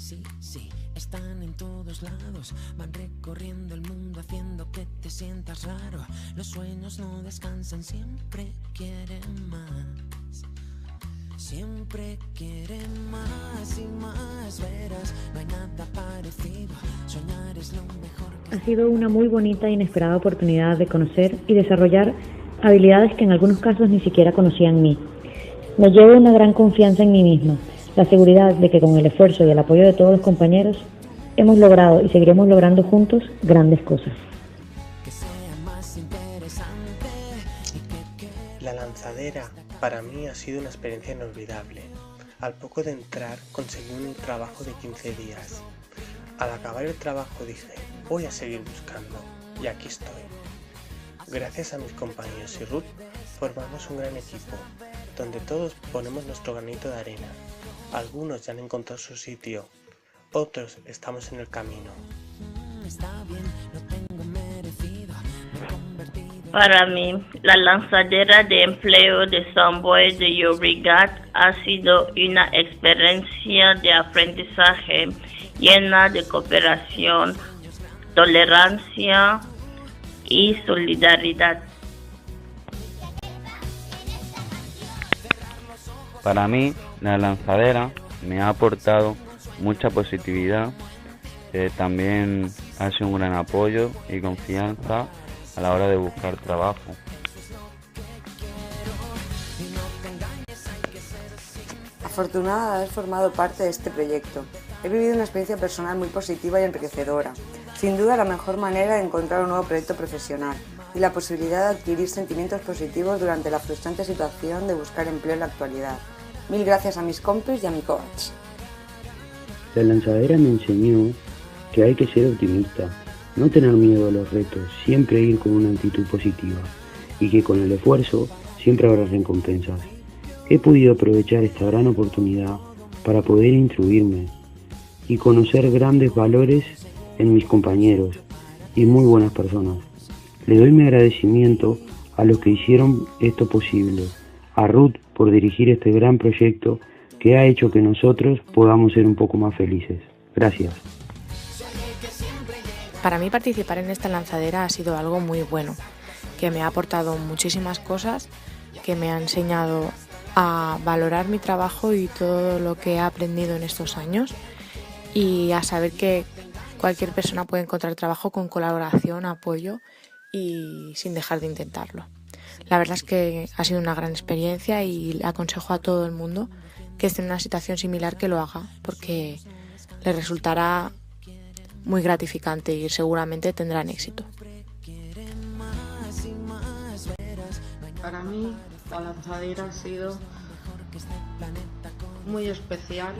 Sí, sí, están en todos lados, van recorriendo el mundo haciendo que te sientas raro. Los sueños no descansan, siempre quieren más. Siempre quieren más y más, verás, no hay nada parecido, soñar es lo mejor que... Ha sido una muy bonita e inesperada oportunidad de conocer y desarrollar habilidades que en algunos casos ni siquiera conocía en mí. Me llevo una gran confianza en mí misma, la seguridad de que con el esfuerzo y el apoyo de todos los compañeros hemos logrado y seguiremos logrando juntos grandes cosas. La lanzadera para mí ha sido una experiencia inolvidable. Al poco de entrar conseguí un trabajo de 15 días. Al acabar el trabajo dije, voy a seguir buscando, y aquí estoy. Gracias a mis compañeros y Ruth formamos un gran equipo, donde todos ponemos nuestro granito de arena. Algunos ya han encontrado su sitio, otros estamos en el camino. Para mí, la lanzadera de empleo de Samboy de Llobregat ha sido una experiencia de aprendizaje llena de cooperación, tolerancia y solidaridad. Para mí, la lanzadera me ha aportado mucha positividad, también ha sido un gran apoyo y confianza a la hora de buscar trabajo. Afortunada de haber formado parte de este proyecto. He vivido una experiencia personal muy positiva y enriquecedora. Sin duda la mejor manera de encontrar un nuevo proyecto profesional y la posibilidad de adquirir sentimientos positivos durante la frustrante situación de buscar empleo en la actualidad. Mil gracias a mis compis y a mi coach. La lanzadera me enseñó que hay que ser optimista, no tener miedo a los retos, siempre ir con una actitud positiva y que con el esfuerzo siempre habrá recompensas. He podido aprovechar esta gran oportunidad para poder instruirme y conocer grandes valores en mis compañeros y muy buenas personas. Le doy mi agradecimiento a los que hicieron esto posible, a Ruth por dirigir este gran proyecto que ha hecho que nosotros podamos ser un poco más felices. Gracias. Para mí participar en esta lanzadera ha sido algo muy bueno, que me ha aportado muchísimas cosas, que me ha enseñado a valorar mi trabajo y todo lo que he aprendido en estos años y a saber que cualquier persona puede encontrar trabajo con colaboración, apoyo y sin dejar de intentarlo. La verdad es que ha sido una gran experiencia y le aconsejo a todo el mundo que esté en una situación similar que lo haga, porque le resultará muy gratificante y seguramente tendrán éxito. Para mí la lanzadera ha sido muy especial,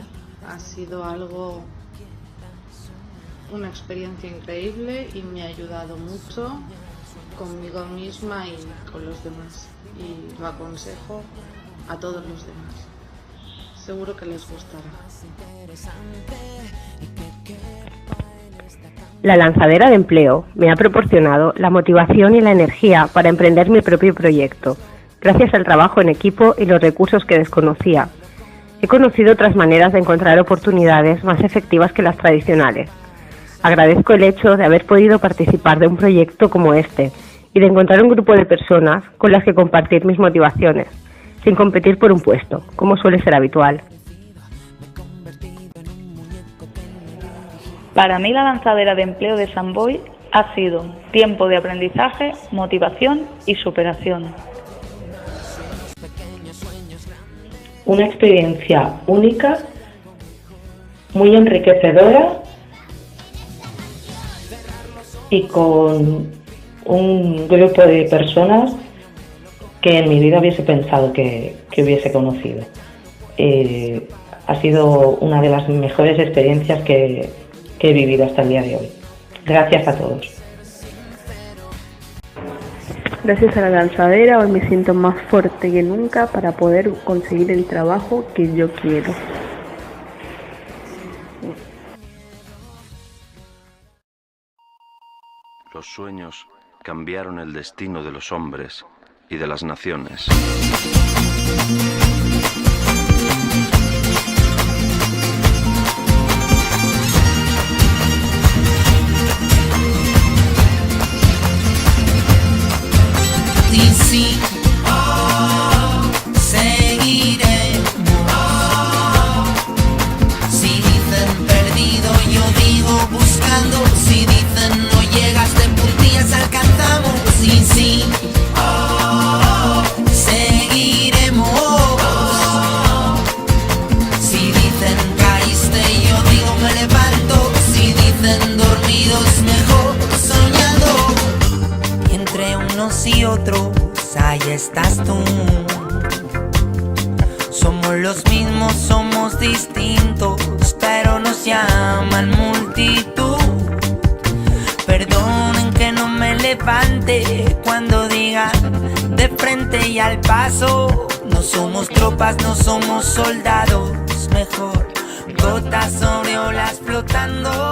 ha sido una experiencia increíble y me ha ayudado mucho conmigo misma y con los demás, y lo aconsejo a todos los demás. Seguro que les gustará. La lanzadera de empleo me ha proporcionado la motivación y la energía para emprender mi propio proyecto, gracias al trabajo en equipo y los recursos que desconocía. He conocido otras maneras de encontrar oportunidades más efectivas que las tradicionales. Agradezco el hecho de haber podido participar de un proyecto como este y de encontrar un grupo de personas con las que compartir mis motivaciones, sin competir por un puesto, como suele ser habitual. Para mí la lanzadera de empleo de Samboy ha sido tiempo de aprendizaje, motivación y superación. Una experiencia única, muy enriquecedora y con un grupo de personas que en mi vida hubiese pensado que hubiese conocido. Ha sido una de las mejores experiencias que he vivido hasta el día de hoy. Gracias a todos. Gracias a la lanzadera hoy me siento más fuerte que nunca para poder conseguir el trabajo que yo quiero. Los sueños cambiaron el destino de los hombres y de las naciones. los mismos somos distintos, pero nos llaman multitud. Perdonen que no me levante cuando diga de frente y al paso. No somos tropas, no somos soldados, mejor gotas sobre olas flotando.